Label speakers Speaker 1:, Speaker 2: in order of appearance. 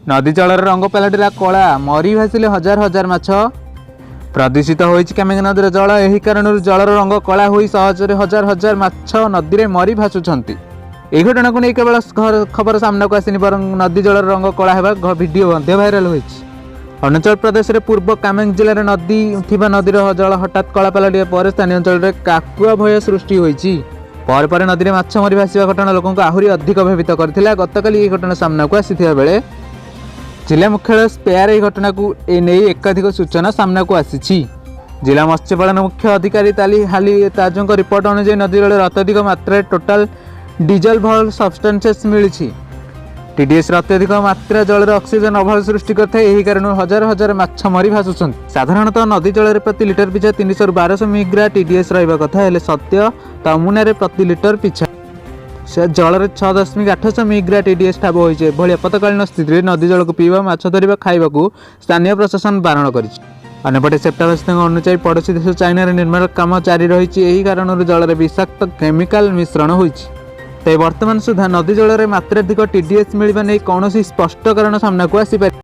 Speaker 1: नदी जलर रंग पलटिला कला मरी भासिले हजार हजार माछ। प्रदूषित होइछि कामेंग नदीर जल। एही कारणରୁ जलर रंग कला होई सहजरे हजार हजार माछ नदी रे मरी भासुछंती। ଏହି ଘଟଣାକୁ ନେଇ କେवल खबर सामना को आसिनी बरं नदी जलर रंग कला हेबा वीडियो मध्य भाइराल होइछि। अरुणाचल प्रदेश रे पूर्व कामेंग जिले नदी थिबा नदीर जल हठात कला पलटिया पर स्थानीय अंचल रे काकुआ भय सृष्टि होइछि। पर पर नदी रे माछ मरी भासिबा घटना लोकंको आहुरी अधिक भयभीत करथिला। गतकाली ଏହି घटना सामना को आसिथिबा बेले जिला मुख्यालय स्पेयर ଏହି घटनाକୁ एने एकाधिक सूचना सामना को आसी। जिला मत्स्यपालन मुख्य अधिकारी ताली हाली ताजों रिपोर्ट अनुसार नदी जल अत्यधिक मात्रा टोटाल डीजल भल सब्सटेंसेस मिली। टीडीएस अत्यधिक मात्रा जल ऑक्सीजन अभाव सृष्टि करते कारण हजार हजार माछ मरी भासुंट। साधारणतः नदी जल प्रति लिटर पिछा 300 ରୁ 1200 मिलीग्रा टीडीएस रहा कथा हेले सत्य तमुना प्रति लिटर पिछा जल 6.800 मिलीग्रा टीडीएस ठाब होइछे। भली आपतकालीन स्थिति नदी जल को पीवा माछ धरिबा खाइबाकू स्थानीय प्रशासन बारण करिछि। अन्यपटे सेप्टेम्बर अनुसार पड़ोशी देश चाइना निर्माण काम जारी रही कारण जल में विषाक्त केमिकाल मिश्रण होइछि। वर्तमान सुधा नदी जल में मात्राधिक टीडीएस मिलवा नहीं कौन स्पष्ट कारण सामना को आसी।